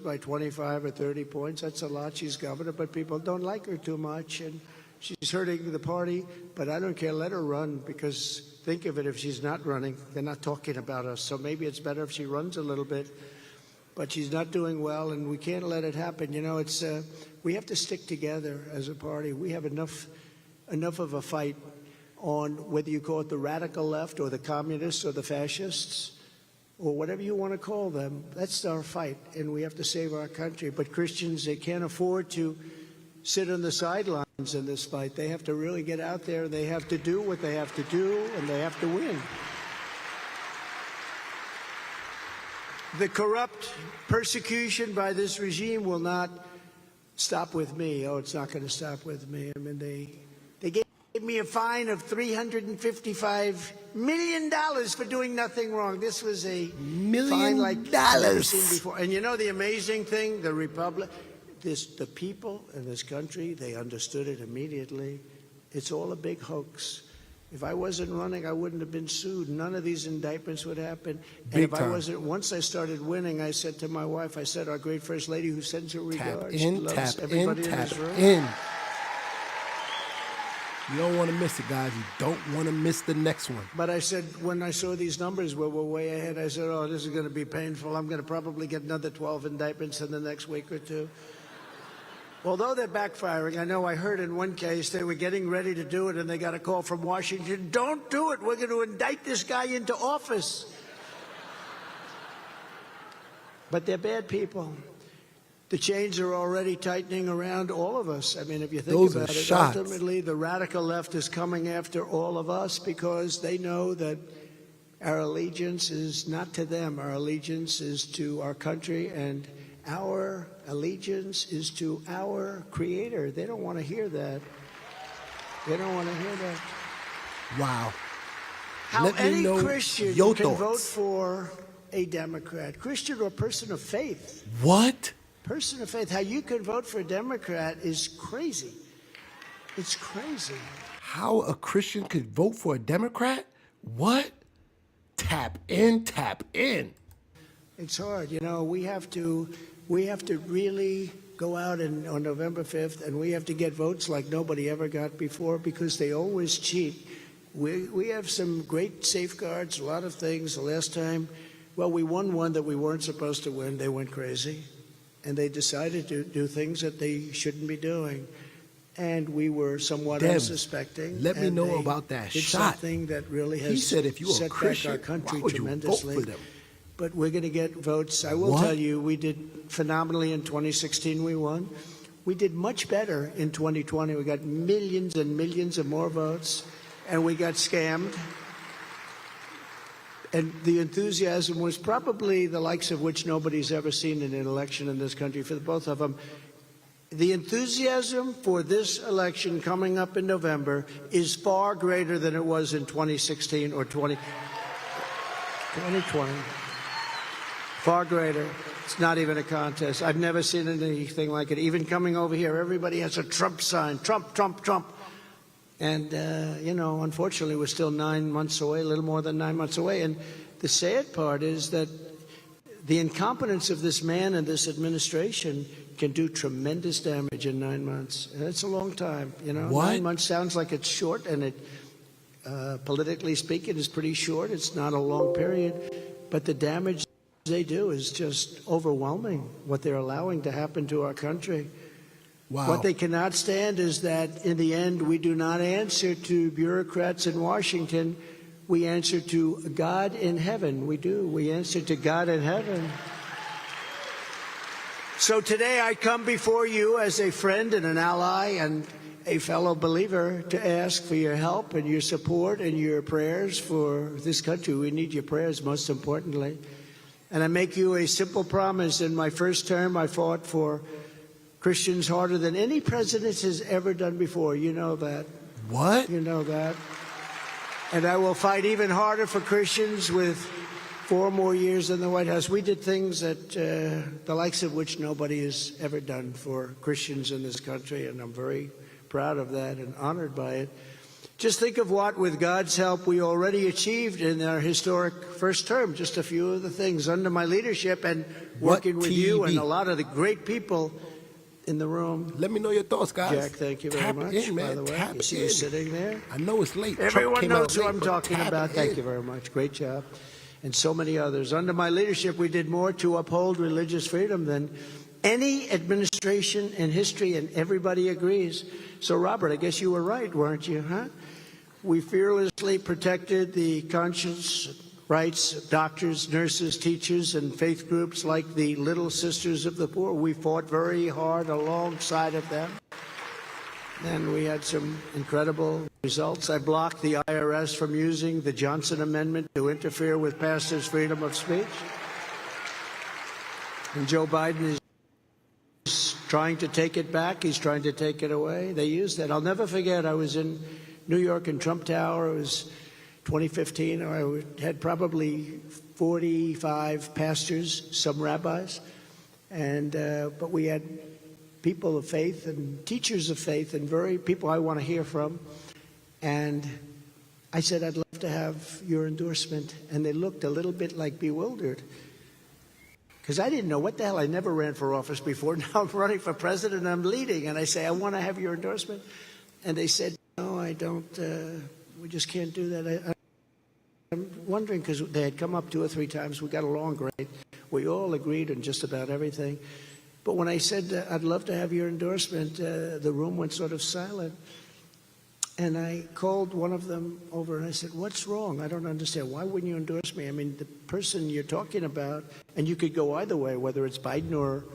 by 25 or 30 points. That's a lot. She's governor, but people don't like her too much, and she's hurting the party. But I don't care. Let her run, because think of it, if she's not running, they're not talking about us. So maybe it's better if she runs a little bit. But she's not doing well, and we can't let it happen. You know, it's we have to stick together as a party. We have enough of a fight on whether you call it the radical left or the communists or the fascists or whatever you want to call them. That's our fight, and we have to save our country. But Christians, they can't afford to sit on the sidelines in this fight. They have to really get out there. They have to do what they have to do, and they have to win. The corrupt persecution by this regime will not stop with me. Oh, it's not going to stop with me. I mean, they gave me a fine of $355 million for doing nothing wrong. This was a fine like I've never seen before. And you know the amazing thing? The people in this country, they understood it immediately. It's all a big hoax. If I wasn't running, I wouldn't have been sued. None of these indictments would happen. And if I wasn't, once I started winning, I said to my wife, I said, our great First Lady who sends her regards, she loves everybody in this room. You don't want to miss it, guys. You don't want to miss the next one. But I said, when I saw these numbers were way ahead, I said, oh, this is going to be painful. I'm going to probably get another 12 indictments in the next week or two. Although they're backfiring, I know I heard in one case they were getting ready to do it and they got a call from Washington, don't do it, we're going to indict this guy into office. But they're bad people. The chains are already tightening around all of us. I mean, if you think about it, ultimately the radical left is coming after all of us because they know that our allegiance is not to them. Our allegiance is to our country, and our allegiance is to our Creator. They don't want to hear that. They don't want to hear that. Wow. How any Christian can vote for a Democrat, Christian or person of faith. What? Person of faith. How you can vote for a Democrat is crazy. It's crazy. How a Christian could vote for a Democrat? What? Tap in, tap in. It's hard. You know, we have to really go out on November 5th, and we have to get votes like nobody ever got before, because they always cheat. We have some great safeguards, a lot of things. The last time, well, we won one that we weren't supposed to win. They went crazy, and they decided to do things that they shouldn't be doing. And we were somewhat unsuspecting. Let me know about that shot. Something that really has he said if you set Christian, back our country why would tremendously. You vote for them? But we're going to get votes. I will tell you, we did phenomenally in 2016. We won. We did much better in 2020. We got millions and millions of more votes, and we got scammed. And the enthusiasm was probably the likes of which nobody's ever seen in an election in this country for the both of them. The enthusiasm for this election coming up in November is far greater than it was in 2016 or 2020. Far greater. It's not even a contest. I've never seen anything like it. Even coming over here, everybody has a Trump sign. Trump, Trump, Trump. And, you know, unfortunately, we're still 9 months away, a little more than 9 months away. And the sad part is that the incompetence of this man and this administration can do tremendous damage in 9 months. And it's a long time, you know. What? 9 months sounds like it's short, and it, politically speaking, is pretty short. It's not a long period. But the damage they do is just overwhelming, what they're allowing to happen to our country. Wow. What they cannot stand is that in the end we do not answer to bureaucrats in Washington. We answer to God in heaven. We do. We answer to God in heaven. So today I come before you as a friend and an ally and a fellow believer to ask for your help and your support and your prayers for this country. We need your prayers, most importantly. And I make you a simple promise. In my first term, I fought for Christians harder than any president has ever done before. You know that. What? You know that. And I will fight even harder for Christians with 4 more years in the White House. We did things that the likes of which nobody has ever done for Christians in this country, and I'm very proud of that and honored by it. Just think of what, with God's help, we already achieved in our historic first term. Just a few of the things under my leadership and working with you and a lot of the great people in the room. Let me know your thoughts, guys. Jack, thank you very much. In, man. By the way, Tap you see in. you sitting there. I know it's late. Everyone knows who late, I'm talking about. Thank you very much. Great job. And so many others. Under my leadership, we did more to uphold religious freedom than any administration in history, and everybody agrees. So, Robert, I guess you were right, weren't you, huh? We fearlessly protected the conscience rights of doctors, nurses, teachers, and faith groups like the Little Sisters of the Poor. We fought very hard alongside of them. And we had some incredible results. I blocked the IRS from using the Johnson Amendment to interfere with pastors' freedom of speech. And Joe Biden is trying to take it back. He's trying to take it away. They used that. I'll never forget, I was in New York in Trump Tower. It was 2015. I had probably 45 pastors, some rabbis, and but we had people of faith and teachers of faith and very people I want to hear from. And I said, I'd love to have your endorsement. And they looked a little bit like bewildered, because I didn't know what the hell. I never ran for office before. Now I'm running for president and I'm leading. And I say, I want to have your endorsement. And they said, no, I don't. We just can't do that. I'm wondering, because they had come up 2 or 3 times. We got along great. We all agreed on just about everything. But when I said, I'd love to have your endorsement, the room went sort of silent. And I called one of them over and I said, what's wrong? I don't understand. Why wouldn't you endorse me? I mean, the person you're talking about, and you could go either way, whether it's Biden or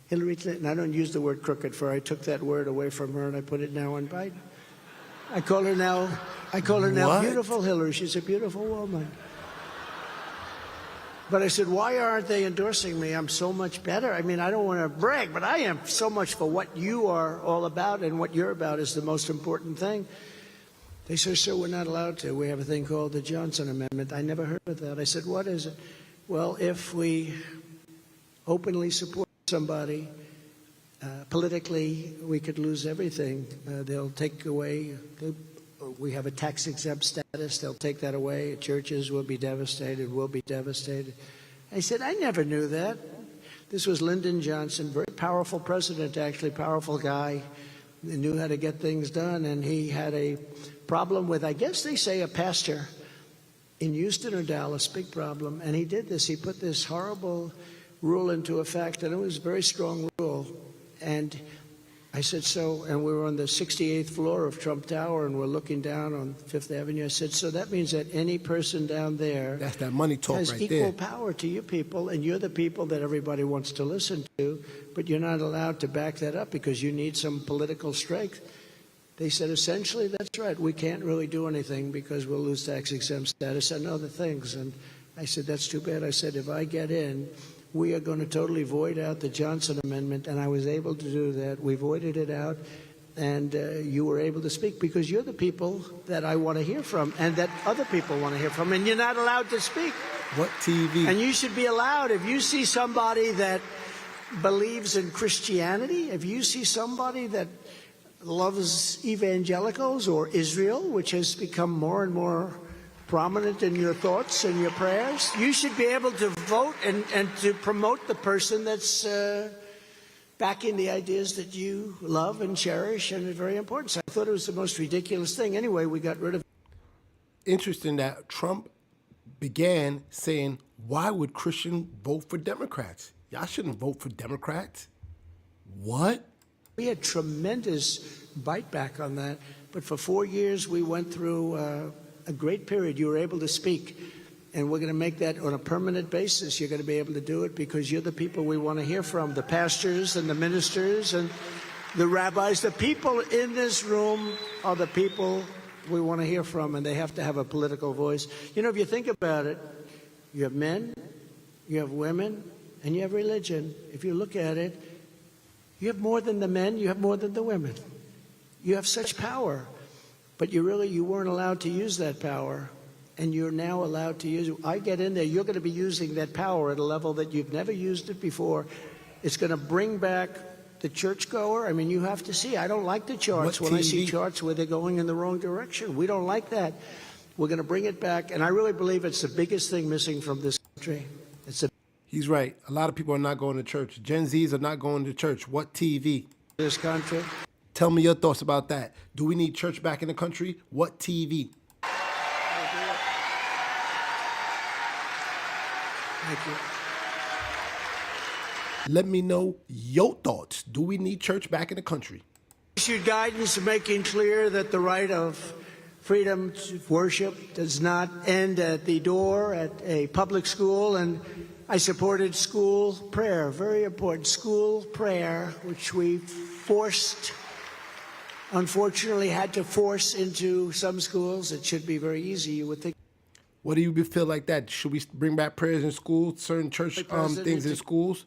Hillary Clinton. I don't use the word crooked, for I took that word away from her and I put it now on Biden. I call her now What? beautiful Hillary. She's a beautiful woman. But I said, why aren't they endorsing me? I'm so much better. I mean, I don't want to brag, but I am so much for what you are all about, and what you're about is the most important thing. They said, sir, we're not allowed to. We have a thing called the Johnson Amendment. I never heard of that. I said, what is it? Well, if we openly support somebody, politically, we could lose everything. They'll take away, we have a tax-exempt status. They'll take that away. Churches will be devastated, will be devastated. I said, I never knew that. This was Lyndon Johnson, very powerful president, actually, powerful guy. He knew how to get things done, and he had a problem with, I guess they say, a pastor in Houston or Dallas, big problem. And he did this. He put this horrible rule into effect, and it was a very strong rule. And I said, so, and we were on the 68th floor of Trump Tower, and we're looking down on Fifth Avenue. I said, so that means that any person down there That's that money talk has right equal there. power to you people, and you're the people that everybody wants to listen to, but you're not allowed to back that up because you need some political strength. They said, essentially, that's right. We can't really do anything because we'll lose tax-exempt status and other things. And I said, that's too bad. I said, if I get in, we are going to totally void out the Johnson Amendment, and I was able to do that. We voided it out, and you were able to speak because you're the people that I want to hear from and that other people want to hear from, and you're not allowed to speak. What TV? And you should be allowed. If you see somebody that believes in Christianity, if you see somebody that loves evangelicals or Israel, which has become more and more prominent in your thoughts and your prayers, you should be able to vote and to promote the person that's backing the ideas that you love and cherish and are very important. So I thought it was the most ridiculous thing. Anyway, we got rid of it. Interesting that Trump began saying, why would Christian vote for Democrats? Y'all shouldn't vote for Democrats. What? We had tremendous bite back on that. But for 4 years, we went through a great period. You were able to speak. And we're going to make that on a permanent basis. You're going to be able to do it because you're the people we want to hear from, the pastors and the ministers and the rabbis. The people in this room are the people we want to hear from, and they have to have a political voice. You know, if you think about it, you have men, you have women, and you have religion. If you look at it, you have more than the men, you have more than the women. You have such power, but you weren't allowed to use that power, and you're now allowed to use it. I get in there, you're going to be using that power at a level that you've never used it before. It's going to bring back the churchgoer. I mean, you have to see. I don't like the charts What when I see TV? charts where they're going in the wrong direction. We don't like that. We're going to bring it back, and I really believe it's the biggest thing missing from this country. It's the He's right. A lot of people are not going to church. Gen Zs are not going to church. What TV? this country. Tell me your thoughts about that. Do we need church back in the country? What TV? Thank you. Let me know your thoughts. Do we need church back in the country? Issued guidance making clear that the right of freedom to worship does not end at the door at a public school, and I supported school prayer, very important, school prayer, which we unfortunately had to force into some schools. It should be very easy, you would think. What do you feel like that? Should we bring back prayers in schools, certain church things in schools?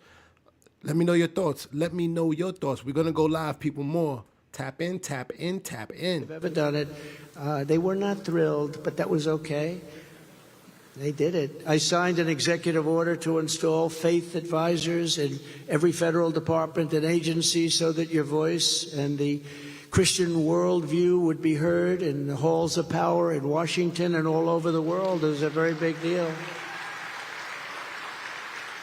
Let me know your thoughts. Let me know your thoughts. We're going to go live, people, more. Tap in, tap in, tap in. I've ever done it. They were not thrilled, but that was okay. They did it. I signed an executive order to install faith advisors in every federal department and agency so that your voice and the Christian worldview would be heard in the halls of power in Washington and all over the world. It was a very big deal.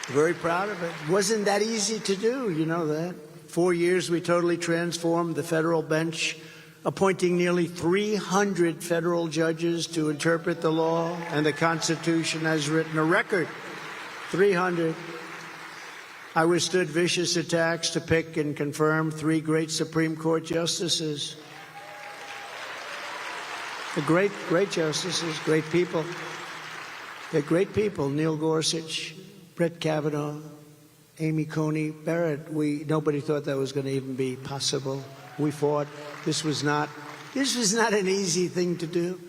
Very proud of it. Wasn't that easy to do, you know that. 4 years we totally transformed the federal bench, appointing nearly 300 federal judges to interpret the law and the Constitution as written, a record, 300. I withstood vicious attacks to pick and confirm 3 great Supreme Court justices. The great justices, great people. They're great people. Neil Gorsuch, Brett Kavanaugh, Amy Coney Barrett. Nobody thought that was going to even be possible. We fought. This was not an easy thing to do.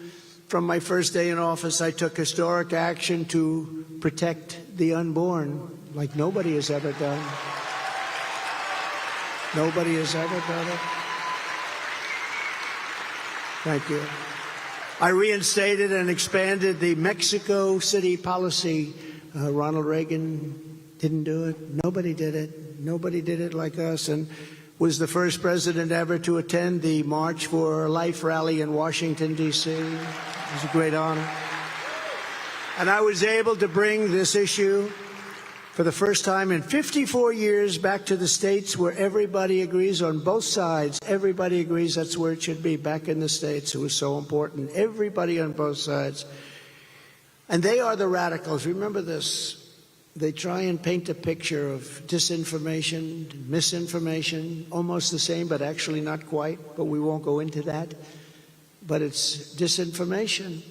From my first day in office, I took historic action to protect the unborn, like nobody has ever done. Nobody has ever done it. Thank you. I reinstated and expanded the Mexico City policy. Ronald Reagan didn't do it. Nobody did it. Nobody did it like us, and was the first president ever to attend the March for Life rally in Washington, D.C. It was a great honor. And I was able to bring this issue for the first time in 54 years back to the states where everybody agrees on both sides. Everybody agrees that's where it should be, back in the states. It was so important. Everybody on both sides. And they are the radicals. Remember this. They try and paint a picture of disinformation, misinformation, almost the same, but actually not quite. But we won't go into that. But it's disinformation.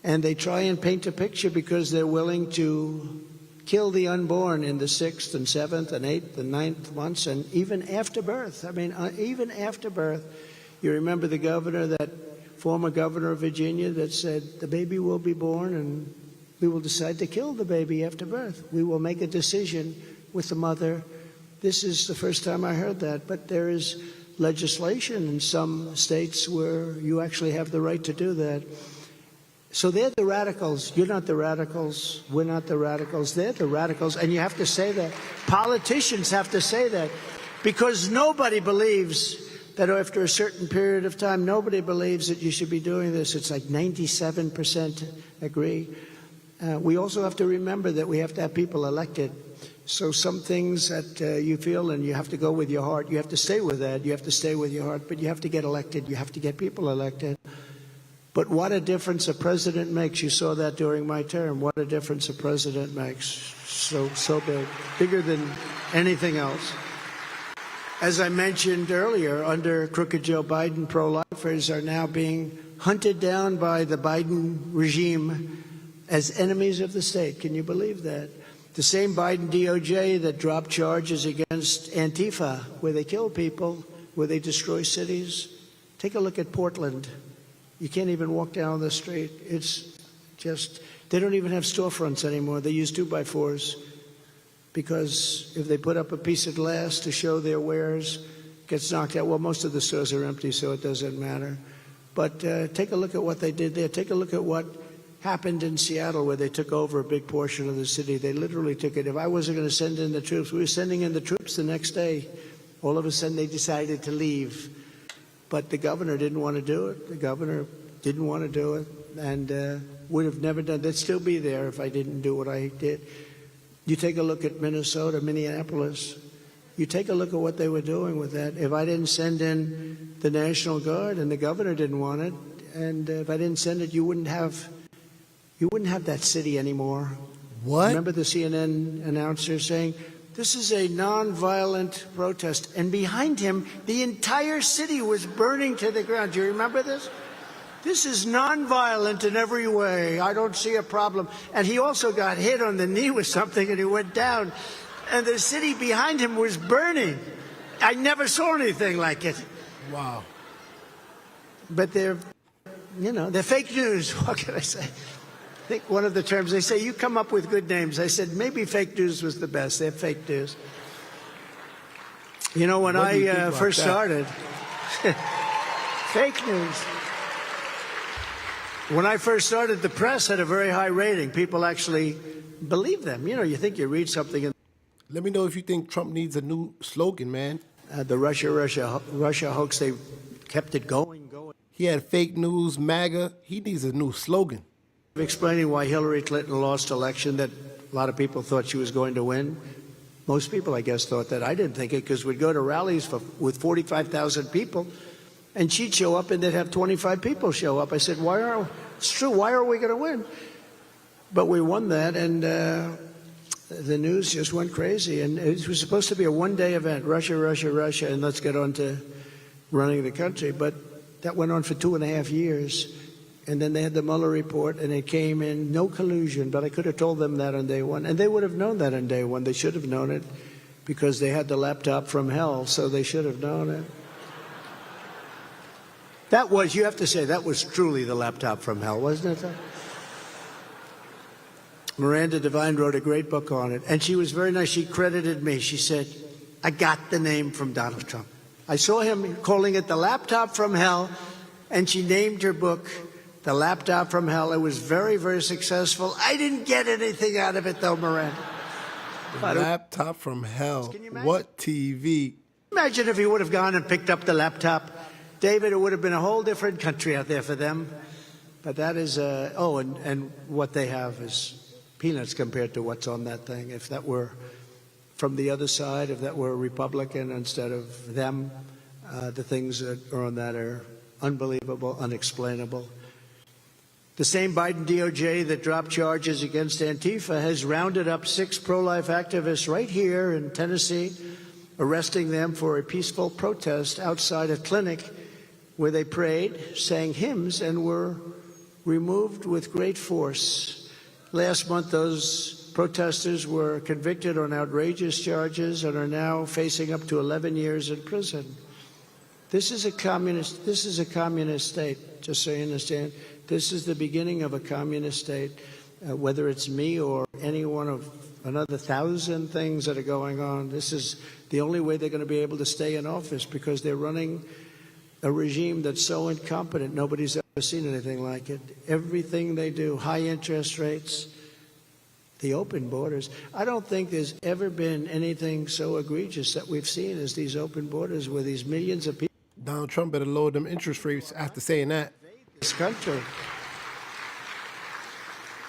And they try and paint a picture because they're willing to kill the unborn in the 6th and 7th and 8th and 9th months, and even after birth. I mean, even after birth. You remember the governor, that former governor of Virginia, that said the baby will be born and we will decide to kill the baby after birth. We will make a decision with the mother. This is the first time I heard that, but there is legislation in some states where you actually have the right to do that. So they're the radicals. You're not the radicals. We're not the radicals. They're the radicals, and you have to say that. Politicians have to say that, because nobody believes that after a certain period of time, nobody believes that you should be doing this. It's like 97% agree. We also have to remember that we have to have people elected. So some things that you feel and you have to go with your heart, you have to stay with that. You have to stay with your heart, but you have to get elected. You have to get people elected. But what a difference a president makes. You saw that during my term. What a difference a president makes. So big. Bigger than anything else. As I mentioned earlier, under crooked Joe Biden, pro-lifers are now being hunted down by the Biden regime as enemies of the state. Can you believe that? The same Biden DOJ that dropped charges against Antifa, where they kill people, where they destroy cities. Take a look at Portland. You can't even walk down the street. It's just, they don't even have storefronts anymore. They use 2x4s because if they put up a piece of glass to show their wares, it gets knocked out. Well, most of the stores are empty, so it doesn't matter. But take a look at what they did there. Take a look at what happened in Seattle, where they took over a big portion of the city. They literally took it. If I wasn't going to send in the troops, we were sending in the troops the next day. All of a sudden, they decided to leave. But the governor didn't want to do it. The governor didn't want to do it, and would have never done. They'd still be there if I didn't do what I did. You take a look at Minnesota, Minneapolis. You take a look at what they were doing with that. If I didn't send in the National Guard, and the governor didn't want it, and if I didn't send it, you wouldn't have that city anymore. What? Remember the CNN announcer saying, "This is a nonviolent protest," and behind him, the entire city was burning to the ground. Do you remember this? This is nonviolent in every way. I don't see a problem. And he also got hit on the knee with something, and he went down. And the city behind him was burning. I never saw anything like it. Wow. But they're fake news. What can I say? I think one of the terms, they say, you come up with good names. I said, maybe fake news was the best. They're fake news. You know, when I first started, fake news. When I first started, the press had a very high rating. People actually believed them. You know, you think you read something and Let me know if you think Trump needs a new slogan, man. the Russia hoax, they kept it going. He had fake news, MAGA. He needs a new slogan. Explaining why Hillary Clinton lost election that a lot of people thought she was going to win. Most people, I guess, thought that. I didn't think it, because we'd go to rallies with 45,000 people, and she'd show up and they'd have 25 people show up. I said, it's true, why are we going to win? But we won that, and the news just went crazy. And it was supposed to be a one-day event, Russia, and let's get on to running the country. But that went on for 2.5 years. And then they had the Mueller report, and it came in, no collusion. But I could have told them that on day one. And they would have known that on day one. They should have known it, because they had the laptop from hell, so they should have known it. That was, you have to say, that was truly the laptop from hell, wasn't it? Miranda Devine wrote a great book on it, and she was very nice. She credited me. She said, I got the name from Donald Trump. I saw him calling it the laptop from hell, and she named her book The Laptop from Hell. It was very, very successful. I didn't get anything out of it, though, Miranda. The laptop from hell. Can you imagine? What TV? Imagine if he would have gone and picked up the laptop. David, it would have been a whole different country out there for them. But that is, and what they have is peanuts compared to what's on that thing. If that were from the other side, if that were a Republican instead of them, the things that are on that are unbelievable, unexplainable. The same Biden DOJ that dropped charges against Antifa has rounded up 6 pro-life activists right here in Tennessee, arresting them for a peaceful protest outside a clinic where they prayed, sang hymns, and were removed with great force. Last month, those protesters were convicted on outrageous charges and are now facing up to 11 years in prison. This is a communist state, just so you understand. This is the beginning of a communist state, whether it's me or any one of another 1,000 things that are going on. This is the only way they're going to be able to stay in office, because they're running a regime that's so incompetent. Nobody's ever seen anything like it. Everything they do, high interest rates, the open borders. I don't think there's ever been anything so egregious that we've seen as these open borders, where these millions of people. Donald Trump better lower them interest rates after saying that. This country.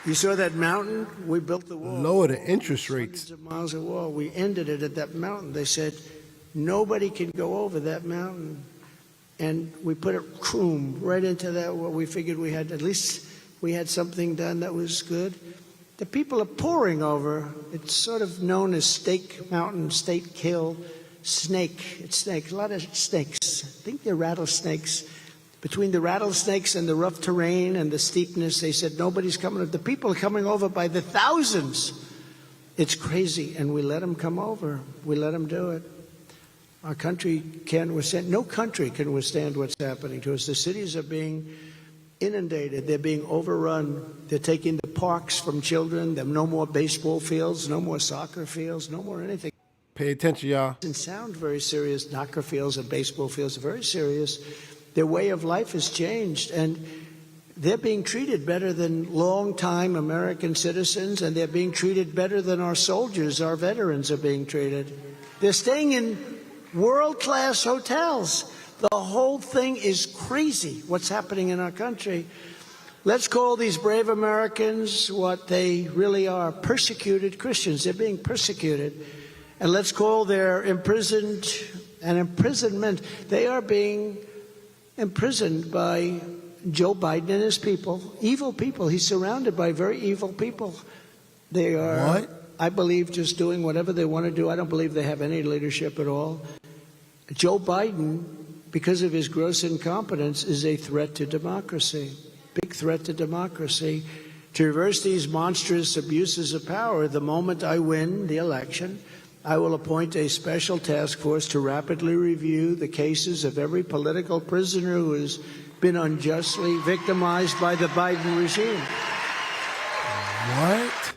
You saw that mountain? We built the wall. Lower the interest rates. Hundreds of miles of wall. We ended it at that mountain. They said nobody can go over that mountain, and we put it right into that wall. We figured we had something done that was good. The people are pouring over. It's sort of known as Snake Mountain, State Kill, Snake. It's snake. A lot of snakes. I think they're rattlesnakes. Between the rattlesnakes and the rough terrain and the steepness, they said nobody's coming. The people are coming over by the thousands. It's crazy, and we let them come over. We let them do it. Our country can't withstand. No country can withstand what's happening to us. The cities are being inundated. They're being overrun. They're taking the parks from children. There are no more baseball fields, no more soccer fields, no more anything. Pay attention, y'all. It doesn't sound very serious. Soccer fields and baseball fields are very serious. Their way of life has changed, and they're being treated better than long-time American citizens, and they're being treated better than our soldiers, our veterans are being treated. They're staying in world-class hotels. The whole thing is crazy, what's happening in our country. Let's call these brave Americans what they really are, persecuted Christians. They're being persecuted. And let's call their imprisonment. They are being imprisoned by Joe Biden and his people, evil people. He's surrounded by very evil people. They are, what? I believe, just doing whatever they want to do. I don't believe they have any leadership at all. Joe Biden, because of his gross incompetence, is a threat to democracy, big threat to democracy. To reverse these monstrous abuses of power, the moment I win the election, I will appoint a special task force to rapidly review the cases of every political prisoner who has been unjustly victimized by the Biden regime. What?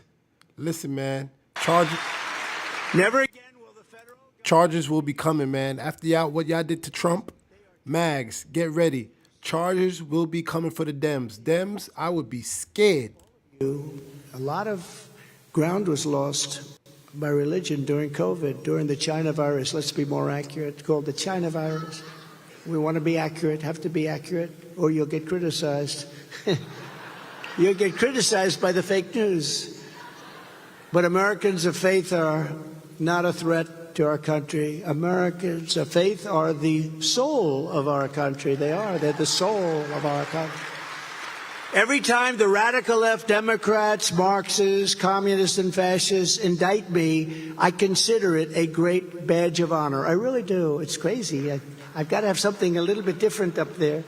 Listen, man. Charges. Never again will the federal Charges will be coming, man. After what y'all did to Trump, Mags, get ready. Charges will be coming for the Dems. Dems, I would be scared. A lot of ground was lost by religion during COVID, during the China virus. Let's be more accurate. It's called the China virus. We want to be accurate, have to be accurate, or you'll get criticized. You'll get criticized by the fake news. But Americans of faith are not a threat to our country. Americans of faith are the soul of our country. They're the soul of our country. Every time the radical left Democrats, Marxists, communists, and fascists indict me, I consider it a great badge of honor. I really do. It's crazy. I've got to have something a little bit different up there,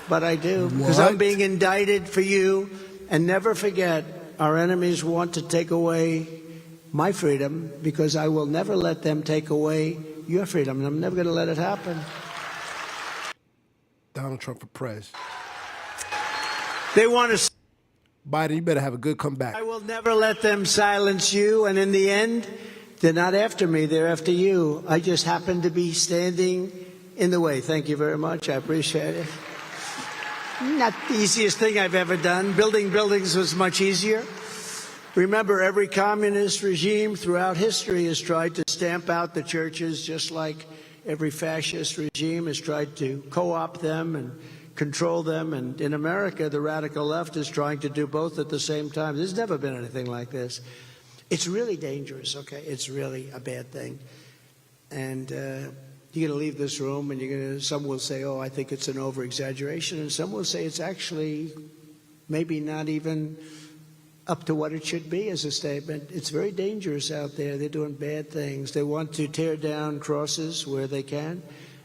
but I do. Because I'm being indicted for you. And never forget, our enemies want to take away my freedom, because I will never let them take away your freedom. And I'm never going to let it happen. Donald Trump for prez. They want to... Biden, you better have a good comeback. I will never let them silence you. And in the end, they're not after me. They're after you. I just happen to be standing in the way. Thank you very much. I appreciate it. Not the easiest thing I've ever done. Building buildings was much easier. Remember, every communist regime throughout history has tried to stamp out the churches, just like every fascist regime has tried to co-opt them and control them. And in America, the radical left is trying to do both at the same time. There's never been anything like this. It's really dangerous, okay? It's really a bad thing. And you're going to leave this room, and some will say, oh, I think it's an over-exaggeration, and some will say it's actually maybe not even up to what it should be as a statement. It's very dangerous out there. They're doing bad things. They want to tear down crosses where they can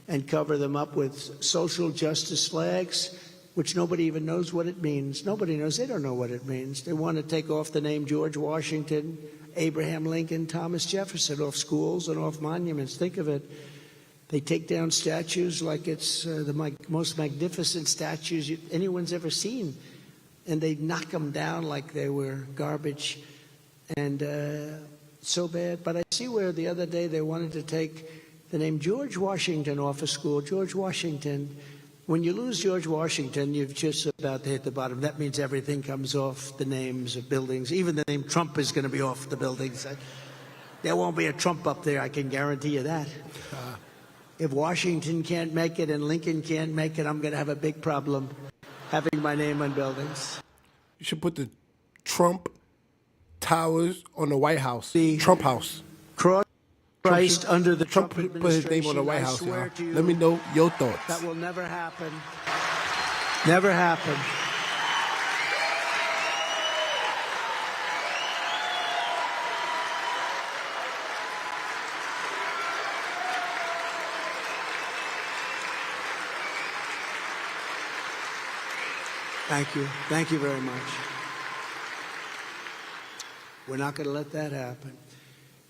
and cover them up with social justice flags, which nobody even knows what it means. Nobody knows. They don't know what it means. They want to take off the name George Washington, Abraham Lincoln, Thomas Jefferson off schools and off monuments. Think of it. They take down statues like it's the most magnificent statues anyone's ever seen. And they knock them down like they were garbage. And so bad. But I see where the other day they wanted to take the name George Washington off a school. George Washington. When you lose George Washington, you've just about to hit the bottom. That means everything comes off the names of buildings. Even the name Trump is going to be off the buildings. There won't be a Trump up there, I can guarantee you that. If Washington can't make it and Lincoln can't make it, I'm going to have a big problem having my name on buildings. You should put the Trump towers on the White House. The Trump House. Cross Christ under the Trump put his name on the White House, y'all. swear to you, Let me know your thoughts. that will never happen. Never happen. Thank you. Thank you very much. We're not going to let that happen.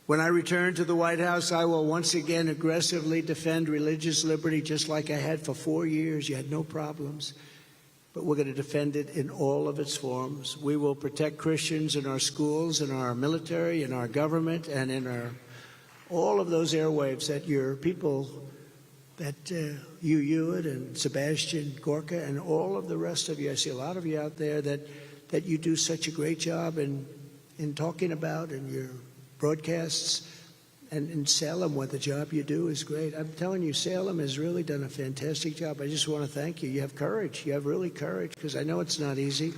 When I return to the White House, I will once again aggressively defend religious liberty, just like I had for 4 years. You had no problems. But we're going to defend it in all of its forms. We will protect Christians in our schools, in our military, in our government, and in all of those airwaves that your people, that you Hewitt and Sebastian Gorka and all of the rest of you, I see a lot of you out there that you do such a great job in talking about in your broadcasts. And in Salem, what the job you do is great. I'm telling you, Salem has really done a fantastic job. I just want to thank you. You have courage. You have really courage, because I know it's not easy.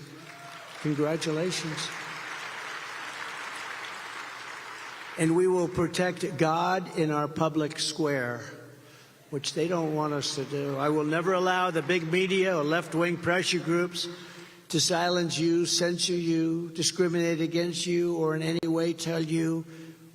Congratulations. And we will protect God in our public square, which they don't want us to do. I will never allow the big media or left-wing pressure groups to silence you, censor you, discriminate against you, or in any way tell you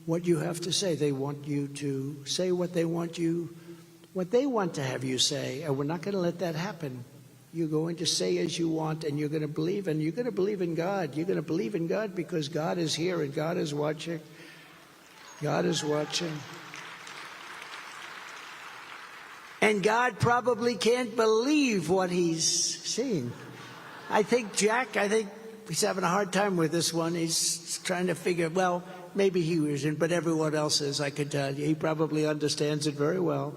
what you have to say. They want you to say what they want to have you say, and we're not going to let that happen. You're going to say as you want, and you're going to believe, and you're going to believe in God. You're going to believe in God because God is here and God is watching. God is watching. And God probably can't believe what he's seeing. I think he's having a hard time with this one. He's trying to figure, well, maybe he isn't, but everyone else is, I can tell you. He probably understands it very well,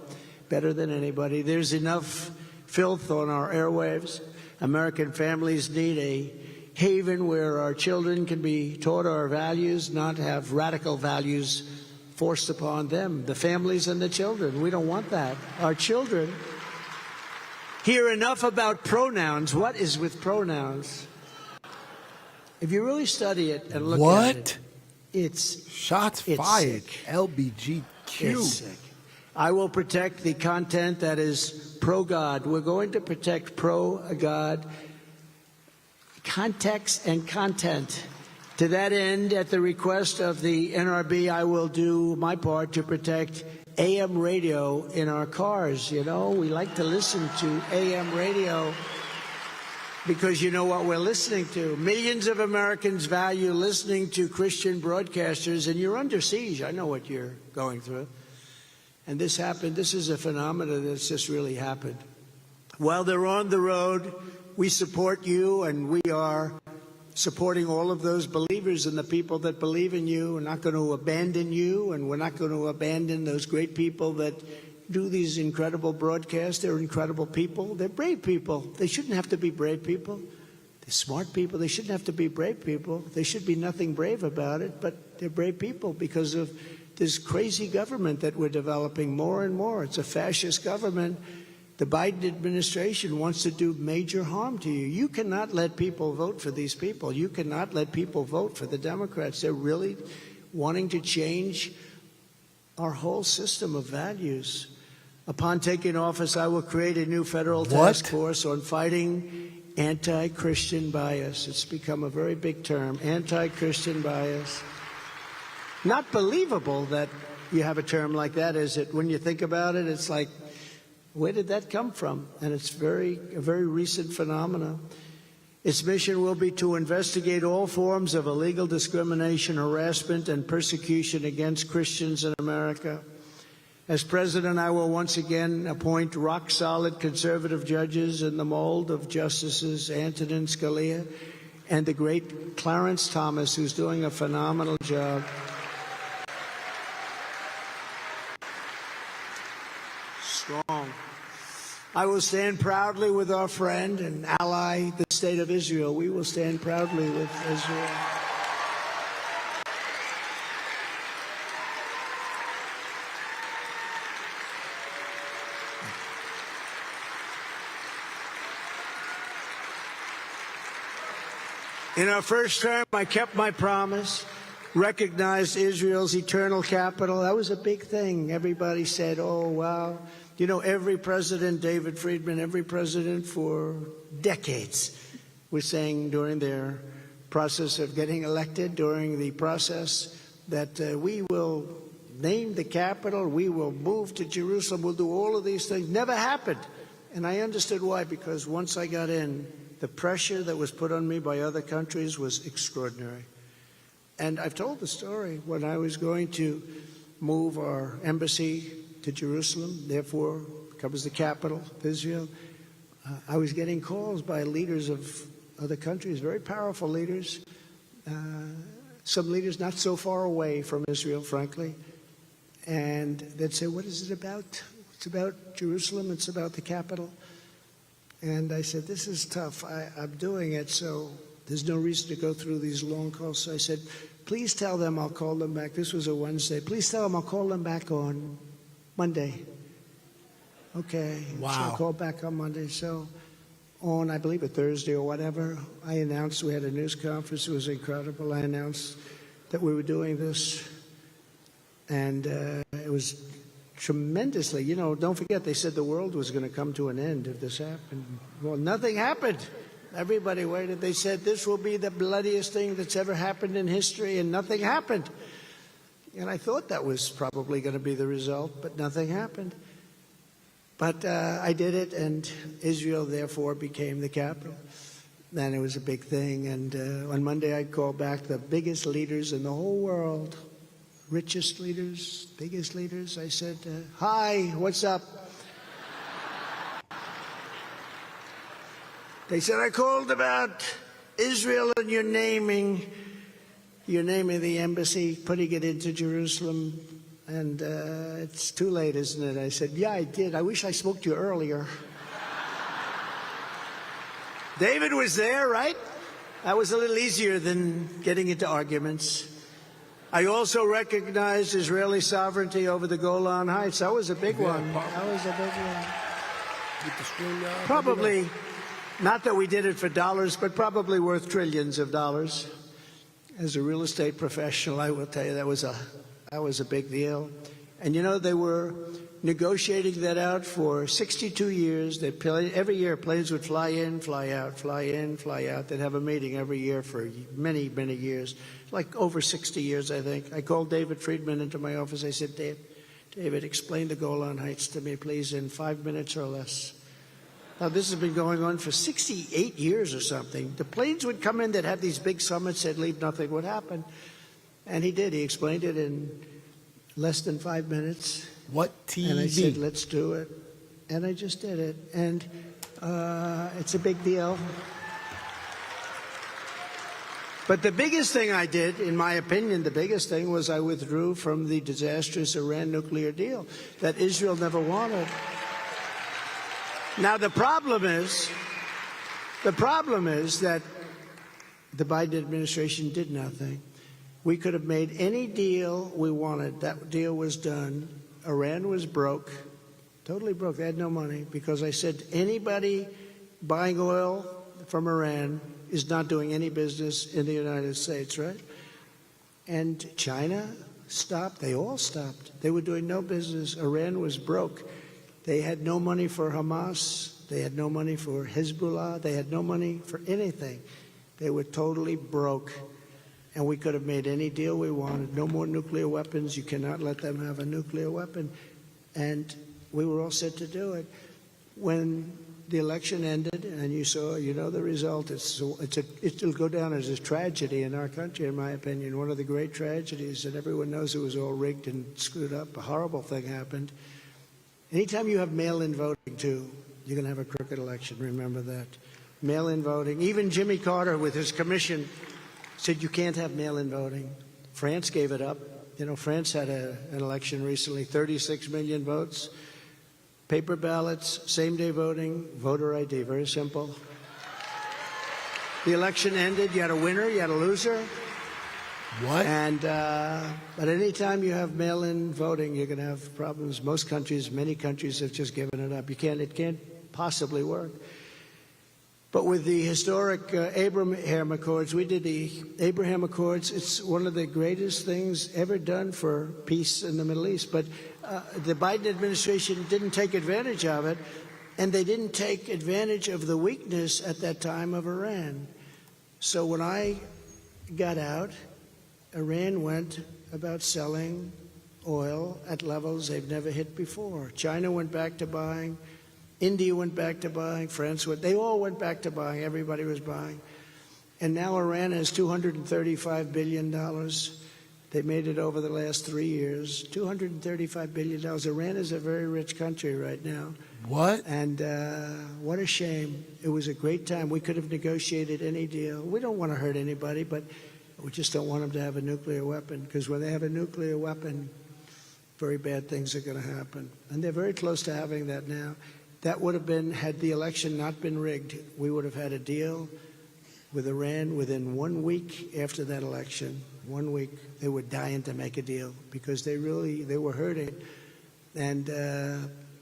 better than anybody. There's enough filth on our airwaves. American families need a haven where our children can be taught our values, not have radical values forced upon them, the families and the children. We don't want that. Our children hear enough about pronouns. What is with pronouns? If you really study it and look at it, it's shots it's fired. Sick. LBGQ. It's sick. I will protect the content that is pro-God. We're going to protect pro-God context and content. To that end, at the request of the NRB, I will do my part to protect AM radio in our cars. You know, we like to listen to AM radio because you know what we're listening to. Millions of Americans value listening to Christian broadcasters, and you're under siege. I know what you're going through. And this happened. This is a phenomenon that's just really happened. While they're on the road, we support you, and we are supporting all of those believers and the people that believe in you. We're not going to abandon you, and we're not going to abandon those great people that do these incredible broadcasts. They're incredible people. They're brave people. They shouldn't have to be brave people. They're smart people. They shouldn't have to be brave people. There should be nothing brave about it, but they're brave people because of this crazy government that we're developing more and more. It's a fascist government. The Biden administration wants to do major harm to you. You cannot let people vote for these people. You cannot let people vote for the Democrats. They're really wanting to change our whole system of values. Upon taking office, I will create a new federal task force on fighting anti-Christian bias. It's become a very big term, anti-Christian bias. Not believable that you have a term like that, is it? When you think about it, it's like, where did that come from? And it's a very recent phenomenon. Its mission will be to investigate all forms of illegal discrimination, harassment, and persecution against Christians in America. As president, I will once again appoint rock-solid conservative judges in the mold of Justices Antonin Scalia and the great Clarence Thomas, who's doing a phenomenal job. Strong. I will stand proudly with our friend and ally, the State of Israel. We will stand proudly with Israel. In our first term, I kept my promise, recognized Israel's eternal capital. That was a big thing. Everybody said, oh, wow. You know, every president, David Friedman, every president for decades was saying during their process of getting elected, during the process, that we will name the capital, we will move to Jerusalem, we'll do all of these things. Never happened. And I understood why, because once I got in, the pressure that was put on me by other countries was extraordinary. And I've told the story when I was going to move our embassy to Jerusalem, therefore becomes the capital of Israel. I was getting calls by leaders of other countries, very powerful leaders, some leaders not so far away from Israel, frankly, and they'd say, what is it about? It's about Jerusalem, it's about the capital. And I said, this is tough. I'm doing it, so there's no reason to go through these long calls. So I said, please tell them I'll call them back. This was a Wednesday. Please tell them I'll call them back on Monday. Okay. Wow. So I called back on Monday. So on, I believe, a Thursday or whatever, I announced, we had a news conference. It was incredible. I announced that we were doing this. And it was tremendously, don't forget, they said the world was going to come to an end if this happened. Well, nothing happened. Everybody waited. They said this will be the bloodiest thing that's ever happened in history, and nothing happened. And I thought that was probably going to be the result, but nothing happened. But I did it, and Israel, therefore, became the capital. And it was a big thing. And on Monday, I called back the biggest leaders in the whole world, richest leaders, biggest leaders. I said, hi, what's up? They said, I called about Israel and you're naming the embassy, putting it into Jerusalem. And it's too late, isn't it? I said, yeah, I did. I wish I spoke to you earlier. David was there, right? That was a little easier than getting into arguments. I also recognized Israeli sovereignty over the Golan Heights. That was a big one. That was a big one. Probably, not that we did it for dollars, but probably worth trillions of dollars. As a real estate professional, I will tell you that was a big deal. And they were negotiating that out for 62 years. Every year, planes would fly in, fly out, fly in, fly out. They'd have a meeting every year for many, many years, like over 60 years, I think. I called David Friedman into my office. I said, David, explain the Golan Heights to me, please, in 5 minutes or less. Now, this has been going on for 68 years or something. The planes would come in, they'd have these big summits, they'd leave, nothing would happen. And he did. He explained it in less than 5 minutes. What TV? And I said, let's do it. And I just did it. And it's a big deal. But the biggest thing I did, in my opinion, the biggest thing was I withdrew from the disastrous Iran nuclear deal that Israel never wanted. Now, the problem is that the Biden administration did nothing. We could have made any deal we wanted. That deal was done. Iran was broke, totally broke. They had no money because I said anybody buying oil from Iran is not doing any business in the United States, right? And China stopped. They all stopped. They were doing no business. Iran was broke. They had no money for Hamas. They had no money for Hezbollah. They had no money for anything. They were totally broke. And we could have made any deal we wanted. No more nuclear weapons. You cannot let them have a nuclear weapon. And we were all set to do it. When the election ended, and you know the result, it'll go down as a tragedy in our country, in my opinion. One of the great tragedies, and everyone knows it was all rigged and screwed up. A horrible thing happened. Anytime you have mail-in voting, too, you're going to have a crooked election. Remember that. Mail-in voting. Even Jimmy Carter, with his commission, said you can't have mail-in voting. France gave it up. France had an election recently, 36 million votes. Paper ballots, same-day voting, voter ID, very simple. The election ended. You had a winner, you had a loser. What? And but any time you have mail-in voting, you're going to have problems. Many countries have just given it up. It can't possibly work. But with the historic Abraham Accords, we did the Abraham Accords. It's one of the greatest things ever done for peace in the Middle East. But the Biden administration didn't take advantage of it, and they didn't take advantage of the weakness at that time of Iran. So when I got out, Iran went about selling oil at levels they've never hit before. China went back to buying. India went back to buying. France went. They all went back to buying. Everybody was buying. And now Iran has $235 billion. They made it over the last 3 years. $235 billion. Iran is a very rich country right now. What? And what a shame. It was a great time. We could have negotiated any deal. We don't want to hurt anybody, but we just don't want them to have a nuclear weapon, because when they have a nuclear weapon, very bad things are going to happen. And they're very close to having that now. That would have been, had the election not been rigged, we would have had a deal with Iran within 1 week after that election. 1 week. They were dying to make a deal because they were hurting. And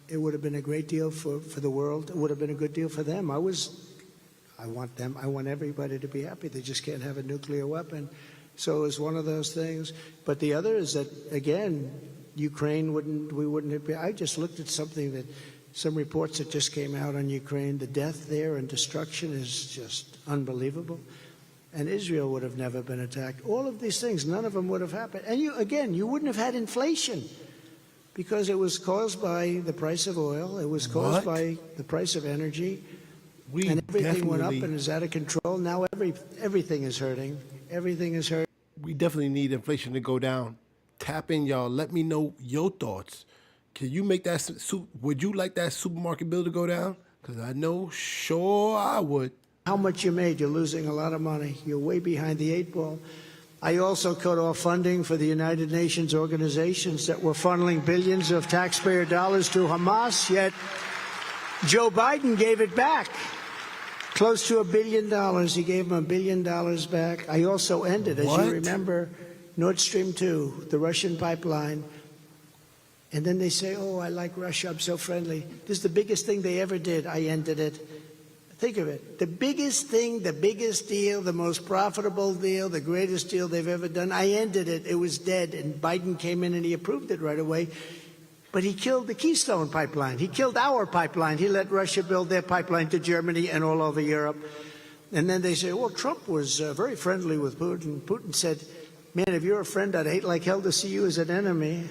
it would have been a great deal for the world. It would have been a good deal for them. I want everybody to be happy. They just can't have a nuclear weapon. So it was one of those things. But the other is that, again, Ukraine wouldn't have been. I just looked at some reports that just came out on Ukraine. The death there and destruction is just unbelievable. And Israel would have never been attacked. All of these things, none of them would have happened. And you wouldn't have had inflation because it was caused by the price of oil. It was caused by the price of energy. And everything went up and is out of control. Now everything is hurting. Everything is hurting. We definitely need inflation to go down. Tap in, y'all. Let me know your thoughts. Can you make that would you like that supermarket bill to go down? Because I know, sure I would. How much you made, you're losing a lot of money. You're way behind the 8 ball. I also cut off funding for the United Nations organizations that were funneling billions of taxpayer dollars to Hamas, yet Joe Biden gave it back. Close to $1 billion. He gave them $1 billion back. I also ended, as you remember, Nord Stream 2, the Russian pipeline. And then they say, oh, I like Russia, I'm so friendly. This is the biggest thing they ever did. I ended it. Think of it. The biggest thing, the biggest deal, the most profitable deal, the greatest deal they've ever done. I ended it. It was dead. And Biden came in and he approved it right away. But he killed the Keystone pipeline. He killed our pipeline. He let Russia build their pipeline to Germany and all over Europe. And then they say, well, Trump was very friendly with Putin. Putin said, man, if you're a friend, I'd hate like hell to see you as an enemy.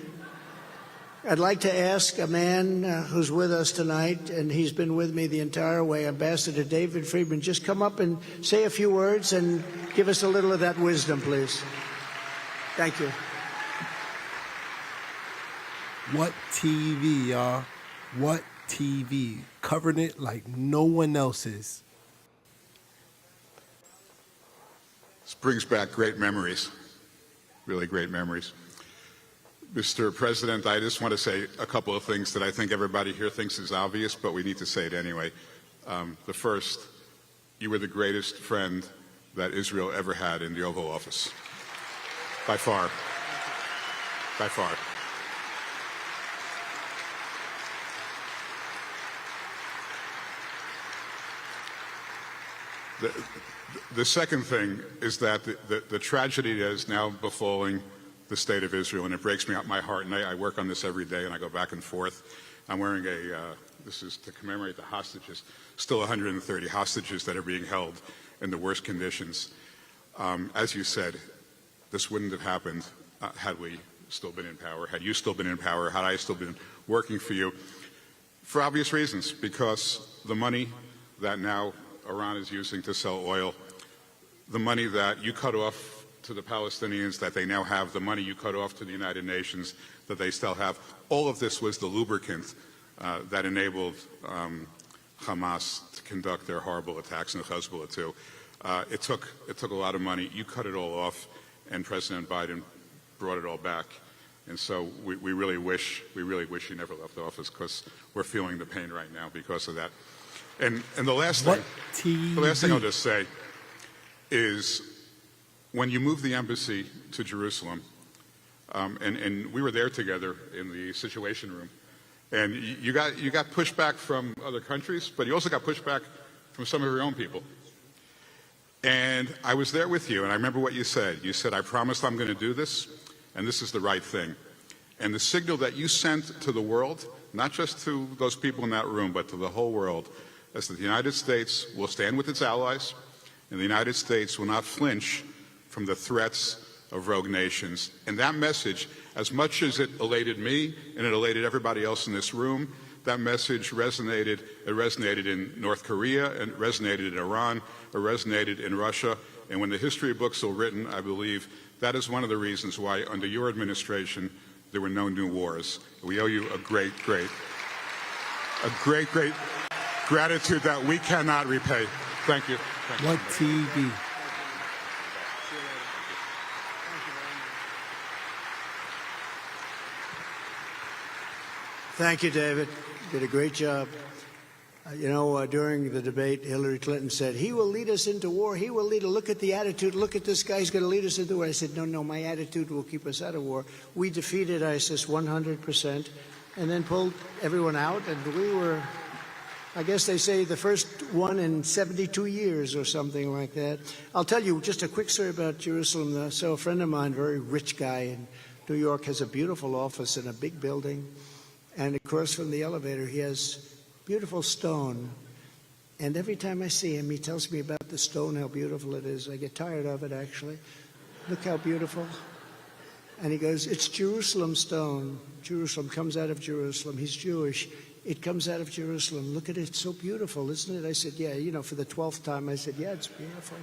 I'd like to ask a man who's with us tonight, and he's been with me the entire way, Ambassador David Friedman, just come up and say a few words and give us a little of that wisdom, please. Thank you. What TV, y'all? What TV? Covering it like no one else is. This brings back great memories, really great memories. Mr. President, I just want to say a couple of things that I think everybody here thinks is obvious, but we need to say it anyway. The first, you were the greatest friend that Israel ever had in the Oval Office. By far. By far. The second thing is that the tragedy that is now befalling the state of Israel, and it breaks my heart, and I work on this every day, and I go back and forth. I'm wearing this is to commemorate the hostages, still 130 hostages that are being held in the worst conditions. As you said, this wouldn't have happened had we still been in power, had you still been in power, had I still been working for you, for obvious reasons, because the money that now Iran is using to sell oil, the money that you cut off to the Palestinians that they now have, the money you cut off to the United Nations that they still have, all of this was the lubricant that enabled Hamas to conduct their horrible attacks, and Hezbollah too. It took a lot of money. You cut it all off, and President Biden brought it all back. And so we really wish you never left office, because we're feeling the pain right now because of that. And the last thing I'll just say is, when you moved the embassy to Jerusalem, and we were there together in the Situation Room, and you got pushback from other countries, but you also got pushback from some of your own people. And I was there with you, and I remember what you said. You said, I promised I'm going to do this, and this is the right thing. And the signal that you sent to the world, not just to those people in that room, but to the whole world, is that the United States will stand with its allies, and the United States will not flinch from the threats of rogue nations. And that message, as much as it elated me and it elated everybody else in this room, that message resonated. It resonated in North Korea, and it resonated in Iran, it resonated in Russia. And when the history books are written, I believe that is one of the reasons why under your administration there were no new wars. We owe you a great gratitude that we cannot repay. Thank you. What TV? Thank you, David. You did a great job. During the debate, Hillary Clinton said, he will lead us into war. He will lead. Look at the attitude. Look at this guy. He's going to lead us into war. I said, no, my attitude will keep us out of war. We defeated ISIS 100% and then pulled everyone out. And we were, I guess they say, the first one in 72 years or something like that. I'll tell you just a quick story about Jerusalem. So a friend of mine, a very rich guy in New York, has a beautiful office in a big building. And across from the elevator, he has beautiful stone. And every time I see him, he tells me about the stone, how beautiful it is. I get tired of it, actually. Look how beautiful. And he goes, it's Jerusalem stone. Jerusalem comes out of Jerusalem. He's Jewish. It comes out of Jerusalem. Look at it. It's so beautiful, isn't it? I said, yeah, for the 12th time, I said, yeah, it's beautiful.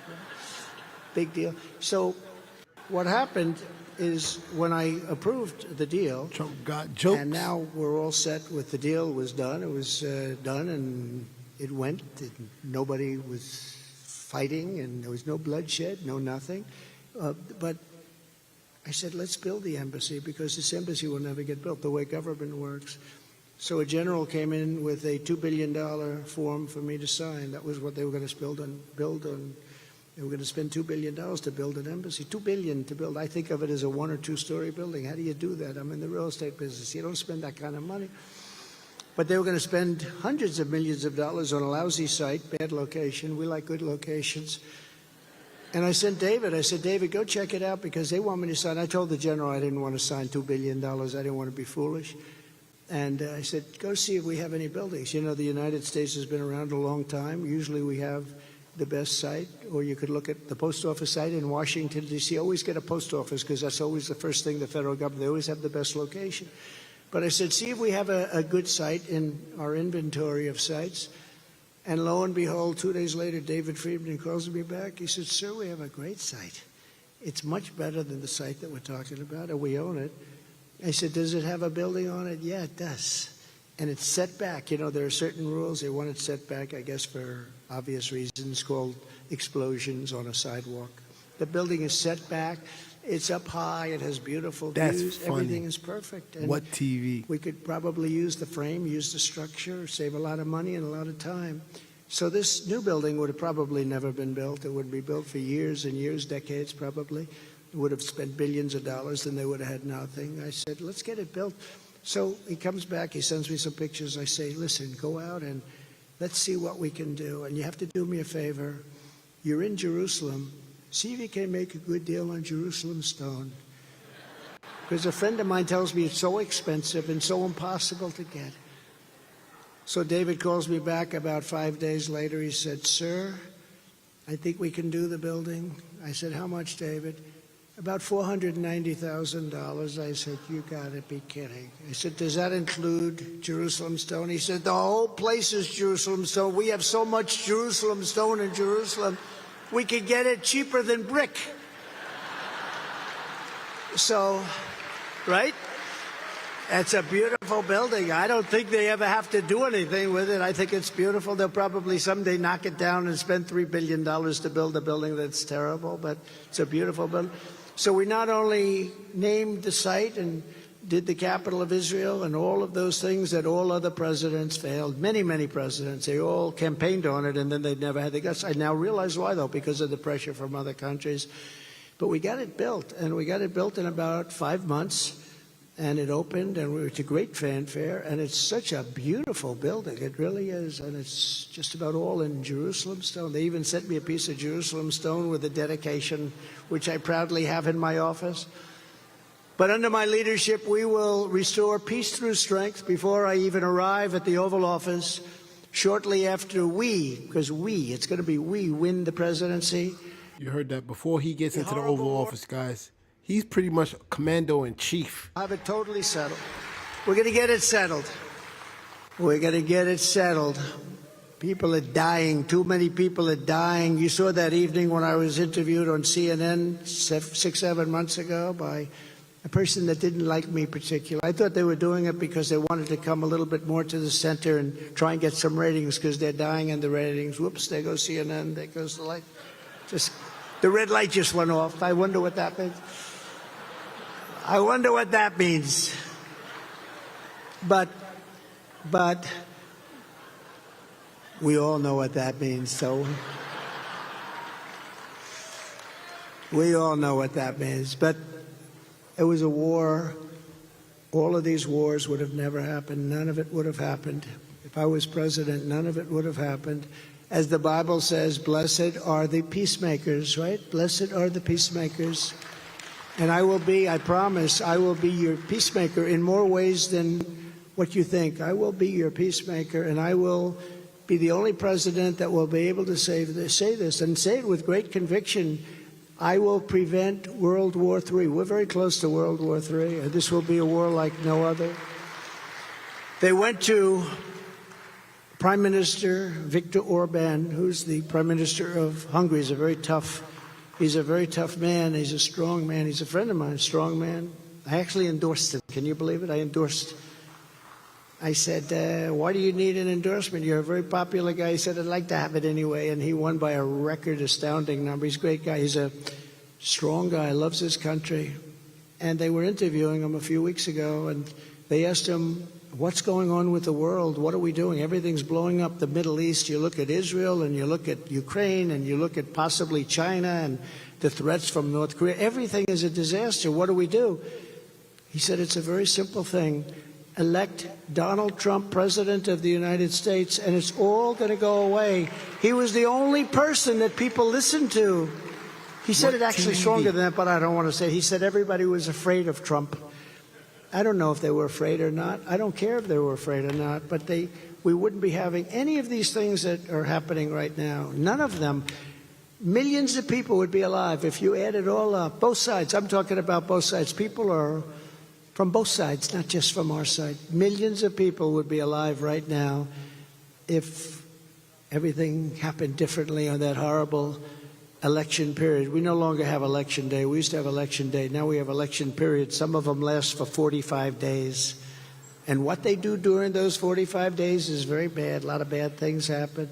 Big deal. So what happened is when I approved the deal, Trump got jokes. And now we're all set with the deal. It was done. It was done, and it went. Nobody was fighting, and there was no bloodshed, no nothing. But I said, let's build the embassy, because this embassy will never get built the way government works. So a general came in with a $2 billion form for me to sign. That was what they were going to build on. They were going to spend $2 billion to build an embassy. $2 billion to build. I think of it as a 1- or 2-story building. How do you do that? I'm in the real estate business. You don't spend that kind of money. But they were going to spend hundreds of millions of dollars on a lousy site, bad location. We like good locations. And I sent David. I said, David, go check it out, because they want me to sign. I told the general I didn't want to sign $2 billion. I didn't want to be foolish. And I said, go see if we have any buildings. The United States has been around a long time. Usually we have the best site, or you could look at the post office site in Washington, D.C. Always get a post office, because that's always the first thing the federal government, they always have the best location. But I said, see if we have a good site in our inventory of sites. And lo and behold, 2 days later, David Friedman calls me back. He said, sir, we have a great site. It's much better than the site that we're talking about, and we own it. I said, does it have a building on it? Yeah, it does. And it's set back. There are certain rules. They want it set back, I guess, for obvious reasons, called explosions on a sidewalk. The building is set back. It's up high. It has beautiful views. Funny. Everything is perfect. And what TV? we could probably use the frame, use the structure, save a lot of money and a lot of time. So this new building would have probably never been built. It would be built for years and years, decades probably. It would have spent billions of dollars, and they would have had nothing. I said, let's get it built. So he comes back, he sends me some pictures. I say, listen, go out and let's see what we can do. And you have to do me a favor. You're in Jerusalem. See if you can make a good deal on Jerusalem stone. Because a friend of mine tells me it's so expensive and so impossible to get. So David calls me back about 5 days later. He said, sir, I think we can do the building. I said, how much, David? About $490,000. I said, you got to be kidding. I said, does that include Jerusalem stone? He said, the whole place is Jerusalem stone. We have so much Jerusalem stone in Jerusalem, we could get it cheaper than brick. So, right? It's a beautiful building. I don't think they ever have to do anything with it. I think it's beautiful. They'll probably someday knock it down and spend $3 billion to build a building that's terrible, but it's a beautiful building. So we not only named the site and did the capital of Israel and all of those things that all other presidents failed, many, many presidents, they all campaigned on it, and then they never had the guts. I now realize why, though, because of the pressure from other countries. But we got it built, and we got it built in about 5 months. And it opened, and it's a great fanfare, and it's such a beautiful building. It really is, and it's just about all in Jerusalem stone. They even sent me a piece of Jerusalem stone with a dedication, which I proudly have in my office. But under my leadership, we will restore peace through strength before I even arrive at the Oval Office. Shortly after it's going to be we win the presidency. You heard that before he gets into the Oval Office, guys. He's pretty much commander-in-chief. I have it totally settled. We're going to get it settled. We're going to get it settled. People are dying. Too many people are dying. You saw that evening when I was interviewed on CNN 6-7 months ago by a person that didn't like me particularly. I thought they were doing it because they wanted to come a little bit more to the center and try and get some ratings, because they're dying in the ratings. Whoops, there goes CNN, there goes the light. The red light just went off. I wonder what that means. I wonder what that means. But We all know what that means, so we all know what that means. But it was a war. All of these wars would have never happened. None of it would have happened. If I was president, none of it would have happened. As the Bible says, blessed are the peacemakers, right? Blessed are the peacemakers. And I promise, I will be your peacemaker in more ways than what you think. I will be your peacemaker, and I will be the only president that will be able to say this, and say it with great conviction. I will prevent World War III. We're very close to World War III. And this will be a war like no other. They went to Prime Minister Viktor Orban, who's the Prime Minister of Hungary. He's a very tough man. He's a strong man. He's a friend of mine, strong man. I actually endorsed him. Can you believe it? I said, why do you need an endorsement? You're a very popular guy. He said, I'd like to have it anyway. And he won by a record astounding number. He's a great guy. He's a strong guy, loves his country. And they were interviewing him a few weeks ago, and they asked him, what's going on with the world? What are we doing? Everything's blowing up. The Middle East, you look at Israel, and you look at Ukraine, and you look at possibly China and the threats from North Korea. Everything is a disaster. What do we do? He said, it's a very simple thing. Elect Donald Trump president of the United States, and it's all going to go away. He was the only person that people listened to. He said it actually stronger than that, but I don't want to say it. He said everybody was afraid of Trump. I don't know if they were afraid or not. I don't care if they were afraid or not, but we wouldn't be having any of these things that are happening right now. None of them. Millions of people would be alive if you add it all up. Both sides. I'm talking about both sides. People are from both sides, not just from our side. Millions of people would be alive right now if everything happened differently on that horrible election period. We no longer have election day. We used to have election day. Now we have election period. Some of them last for 45 days. And what they do during those 45 days is very bad. A lot of bad things happen.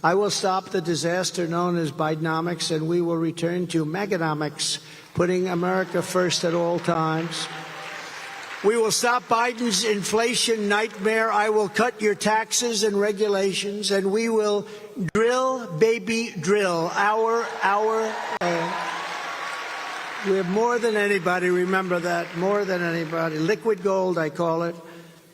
I will stop the disaster known as Bidenomics, and we will return to Maganomics, putting America first at all times. We will stop Biden's inflation nightmare. I will cut your taxes and regulations, and we will drill, baby, drill. We have more than anybody, remember that, more than anybody. Liquid gold, I call it.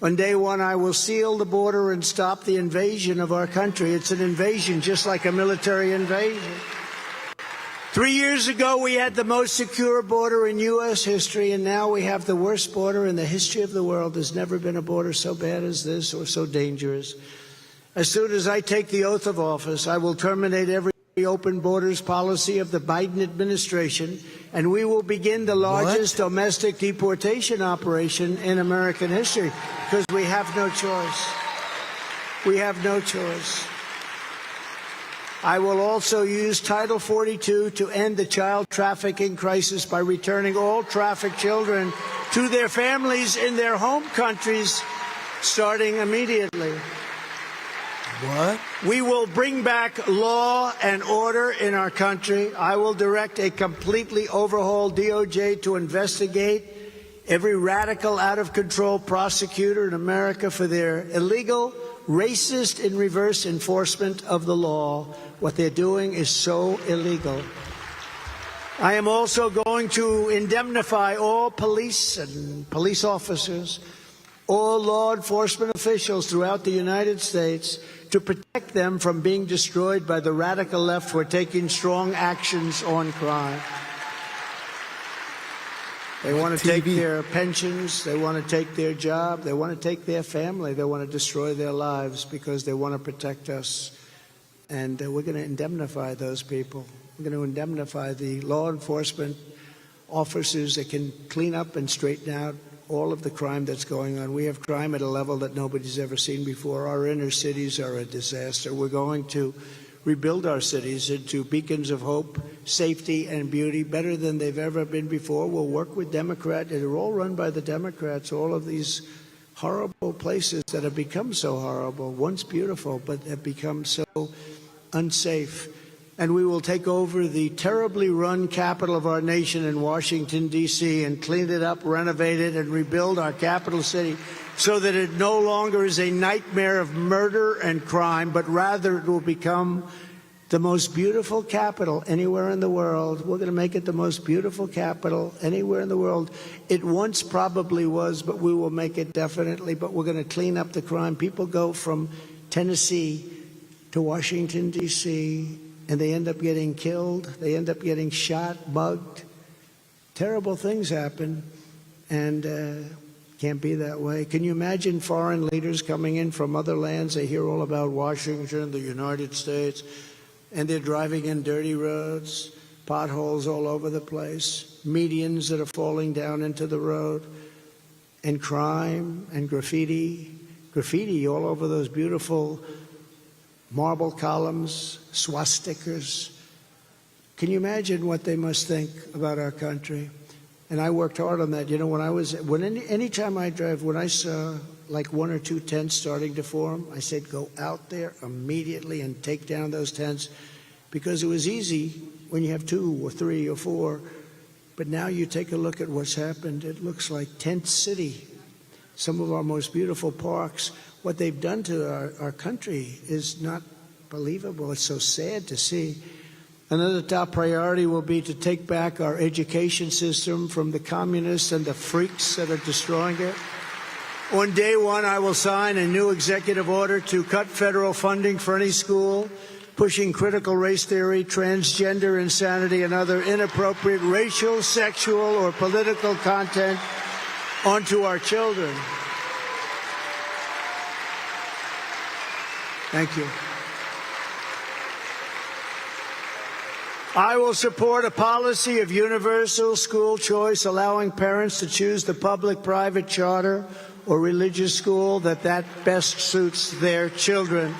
On day one, I will seal the border and stop the invasion of our country. It's an invasion, just like a military invasion. 3 years ago, we had the most secure border in U.S. history, and now we have the worst border in the history of the world. There's never been a border so bad as this or so dangerous. As soon as I take the oath of office, I will terminate every open borders policy of the Biden administration, and we will begin the largest domestic deportation operation in American history, because we have no choice. We have no choice. I will also use Title 42 to end the child trafficking crisis by returning all trafficked children to their families in their home countries, starting immediately. What? We will bring back law and order in our country. I will direct a completely overhauled DOJ to investigate every radical, out-of-control prosecutor in America for their illegal, racist, and reverse enforcement of the law. What they're doing is so illegal. I am also going to indemnify all police and police officers, all law enforcement officials throughout the United States, to protect them from being destroyed by the radical left who are taking strong actions on crime. They want to take their pensions, they want to take their job, they want to take their family, they want to destroy their lives because they want to protect us. And we're going to indemnify those people. We're going to indemnify the law enforcement officers that can clean up and straighten out all of the crime that's going on. We have crime at a level that nobody's ever seen before. Our inner cities are a disaster. We're going to rebuild our cities into beacons of hope, safety, and beauty, better than they've ever been before. We'll work with Democrats. They're all run by the Democrats, all of these horrible places that have become so horrible, once beautiful, but have become so unsafe. And we will take over the terribly run capital of our nation in Washington, D.C., and clean it up, renovate it, and rebuild our capital city so that it no longer is a nightmare of murder and crime, but rather it will become the most beautiful capital anywhere in the world. We're going to make it the most beautiful capital anywhere in the world. It once probably was, but we will make it definitely. But we're going to clean up the crime. People go from Tennessee to Washington, D.C., and they end up getting killed. They end up getting shot, mugged. Terrible things happen, and can't be that way. Can you imagine foreign leaders coming in from other lands? They hear all about Washington, the United States, and they're driving in dirty roads, potholes all over the place, medians that are falling down into the road, and crime and graffiti all over those beautiful marble columns, swastikas. Can you imagine what they must think about our country? And I worked hard on that. You know, anytime I drive, when I saw like one or two tents starting to form, I said, go out there immediately and take down those tents, because it was easy when you have 2 or 3 or 4. But now you take a look at what's happened. It looks like Tent City, some of our most beautiful parks. What they've done to our country is not believable. It's so sad to see. Another top priority will be to take back our education system from the communists and the freaks that are destroying it. On day one, I will sign a new executive order to cut federal funding for any school pushing critical race theory, transgender insanity, and other inappropriate racial, sexual, or political content onto our children. Thank you. I will support a policy of universal school choice, allowing parents to choose the public, private, charter, or religious school that best suits their children.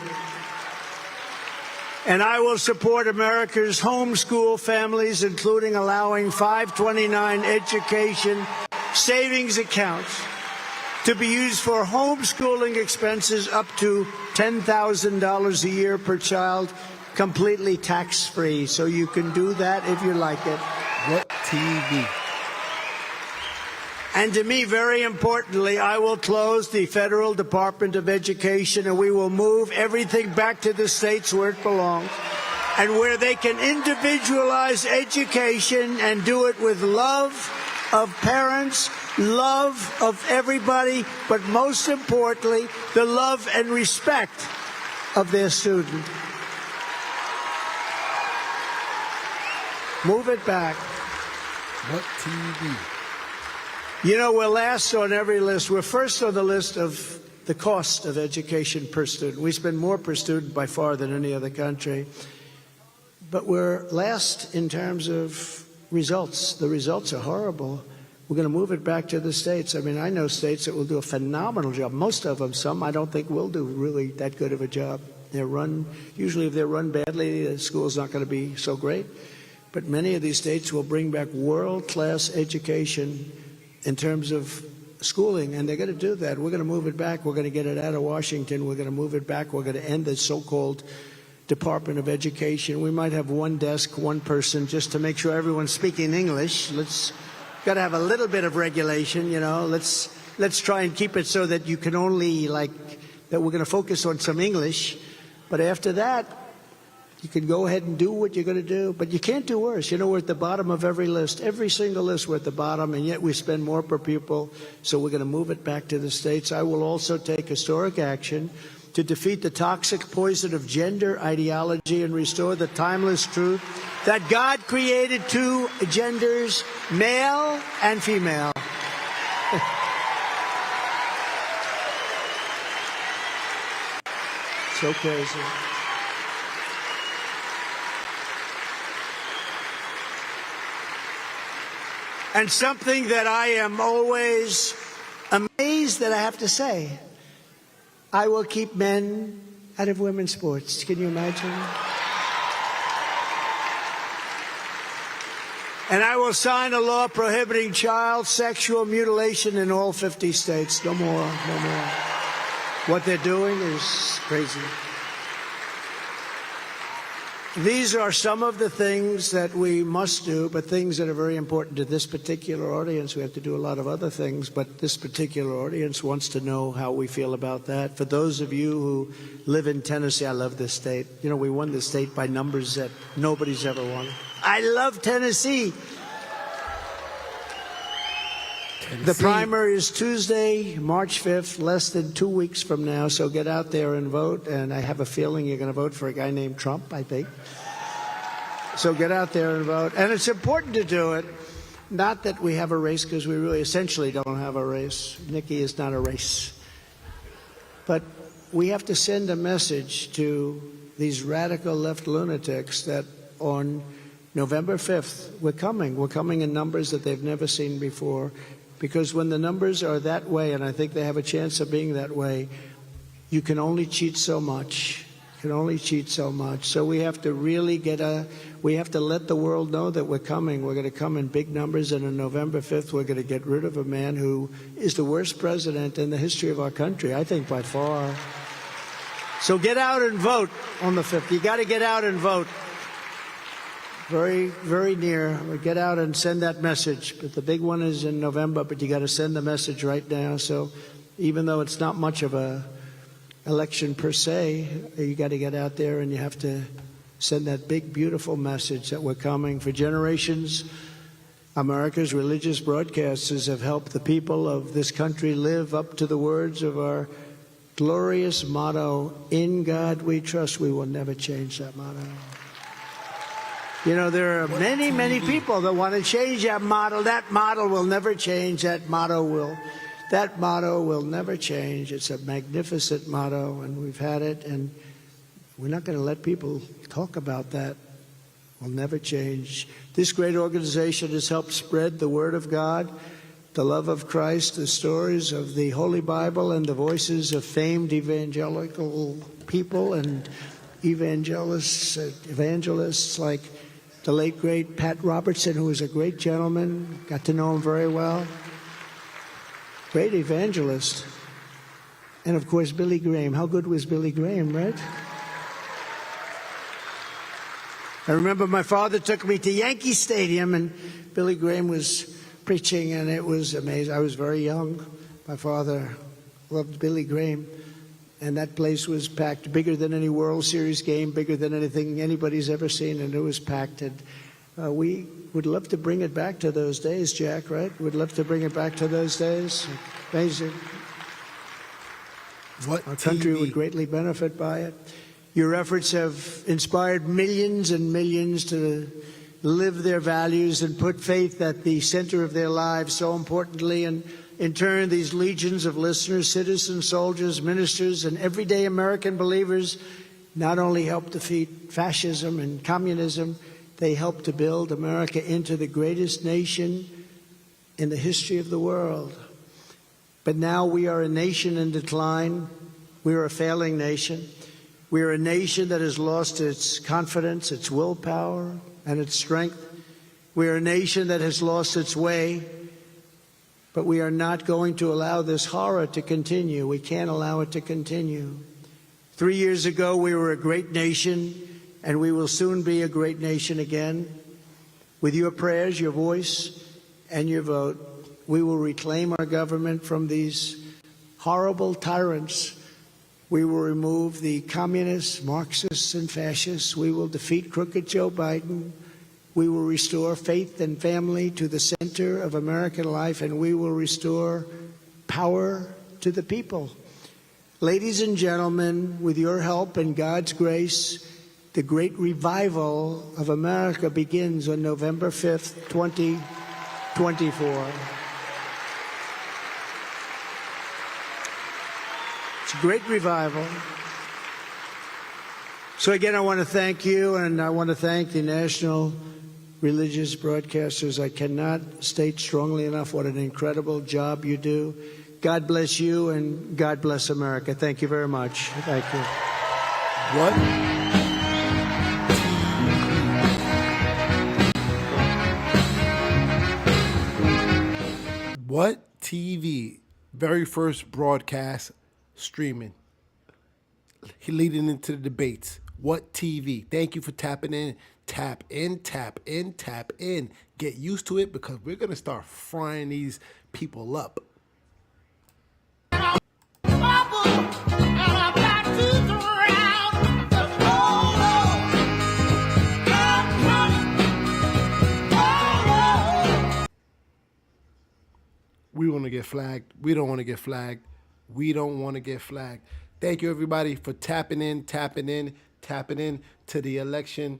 And I will support America's homeschool families, including allowing 529 education savings accounts to be used for homeschooling expenses up to $10,000 a year per child, completely tax-free. So you can do that if you like it. What TV? And to me, very importantly, I will close the Federal Department of Education, and we will move everything back to the states where it belongs, and where they can individualize education and do it with love of parents, love of everybody, but most importantly, the love and respect of their student. Move it back. What TV? You know, we're last on every list. We're first on the list of the cost of education per student. We spend more per student by far than any other country. But we're last in terms of results. The results are horrible. We're going to move it back to the states. I mean, I know states that will do a phenomenal job. Most of them, some I don't think will do really that good of a job. Usually if they're run badly, the school's not going to be so great. But many of these states will bring back world-class education in terms of schooling, and they're going to do that. We're going to move it back. We're going to get it out of Washington. We're going to move it back. We're going to end the so-called Department of Education. We might have one desk, one person, just to make sure everyone's speaking English. Got to have a little bit of regulation, you know. Let's try and keep it so that you can only, that we're going to focus on some English. But after that, you can go ahead and do what you're going to do, but you can't do worse. You know, we're at the bottom of every list. Every single list, we're at the bottom, and yet we spend more per pupil, so we're going to move it back to the states. I will also take historic action to defeat the toxic poison of gender ideology and restore the timeless truth that God created 2 genders, male and female. So crazy. And something that I am always amazed that I have to say, I will keep men out of women's sports. Can you imagine? And I will sign a law prohibiting child sexual mutilation in all 50 states. No more, no more. What they're doing is crazy. These are some of the things that we must do, but things that are very important to this particular audience. We have to do a lot of other things, but this particular audience wants to know how we feel about that. For those of you who live in Tennessee, I love this state. You know, we won this state by numbers that nobody's ever won. I love Tennessee. The primary is Tuesday, March 5th, less than 2 weeks from now. So get out there and vote. And I have a feeling you're going to vote for a guy named Trump, I think. So get out there and vote. And it's important to do it. Not that we have a race, because we really essentially don't have a race. Nikki is not a race. But we have to send a message to these radical left lunatics that on November 5th, we're coming. We're coming in numbers that they've never seen before. Because when the numbers are that way, and I think they have a chance of being that way, you can only cheat so much. You can only cheat so much. So we have to really we have to let the world know that we're coming. We're going to come in big numbers, and on November 5th, we're going to get rid of a man who is the worst president in the history of our country, I think by far. So get out and vote on the 5th. You got to get out and vote. Very, very near. Get out and send that message. But the big one is in November, but you got to send the message right now. So even though it's not much of a election per se, you got to get out there and you have to send that big, beautiful message that we're coming. For generations, America's religious broadcasters have helped the people of this country live up to the words of our glorious motto, "In God we trust." We will never change that motto. You know, there are many, many people that want to change that model. That model will never change. That motto will never change. It's a magnificent motto, and we've had it, and we're not going to let people talk about that. Will never change. This great organization has helped spread the Word of God, the love of Christ, the stories of the Holy Bible, and the voices of famed evangelical people and evangelists like the late, great Pat Robertson, who was a great gentleman. Got to know him very well. Great evangelist. And, of course, Billy Graham. How good was Billy Graham, right? I remember my father took me to Yankee Stadium, and Billy Graham was preaching, and it was amazing. I was very young. My father loved Billy Graham. And that place was packed, bigger than any World Series game, bigger than anything anybody's ever seen, and it was packed. And we would love to bring it back to those days, Jack, right? We'd love to bring it back to those days. Amazing. Our country would greatly benefit by it. Your efforts have inspired millions and millions to live their values and put faith at the center of their lives, so importantly. And in turn, these legions of listeners, citizens, soldiers, ministers, and everyday American believers not only help defeat fascism and communism, they help to build America into the greatest nation in the history of the world. But now we are a nation in decline. We are a failing nation. We are a nation that has lost its confidence, its willpower, and its strength. We are a nation that has lost its way. But we are not going to allow this horror to continue. We can't allow it to continue. 3 years ago, we were a great nation, and we will soon be a great nation again. With your prayers, your voice, and your vote, we will reclaim our government from these horrible tyrants. We will remove the communists, Marxists, and fascists. We will defeat crooked Joe Biden. We will restore faith and family to the center of American life, and we will restore power to the people. Ladies and gentlemen, with your help and God's grace, the great revival of America begins on November 5th, 2024. It's a great revival. So again, I want to thank you, and I want to thank the National Religious Broadcasters. I cannot state strongly enough what an incredible job you do. God bless you, and God bless America. Thank you very much. Thank you. What TV? Very first broadcast streaming. He leading into the debates. What TV? Thank you for tapping in. Tap in, tap in, tap in. Get used to it because we're going to start frying these people up. We want to get flagged. We don't want to get flagged. We don't want to get flagged. Thank you, everybody, for tapping in to the election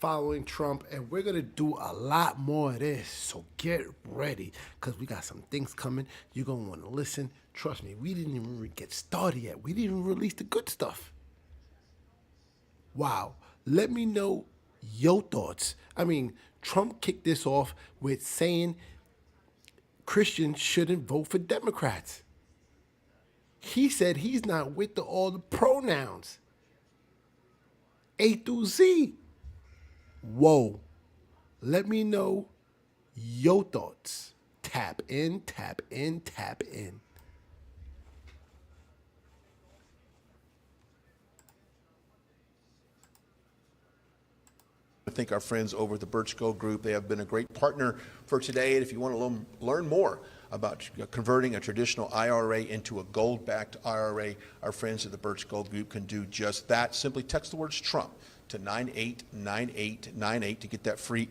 following Trump. And we're going to do a lot more of this. So get ready because we got some things coming. You're going to want to listen. Trust me, we didn't even get started yet. We didn't even release the good stuff. Wow. Let me know your thoughts. I mean, Trump kicked this off with saying Christians shouldn't vote for Democrats. He said he's not with all the pronouns. A through Z. Whoa. Let me know your thoughts. Tap in, tap in, tap in. I thank our friends over at the Birch Gold Group. They have been a great partner for today. And if you want to learn more about converting a traditional IRA into a gold-backed IRA, our friends at the Birch Gold Group can do just that. Simply text the words Trump to 989898 to get that free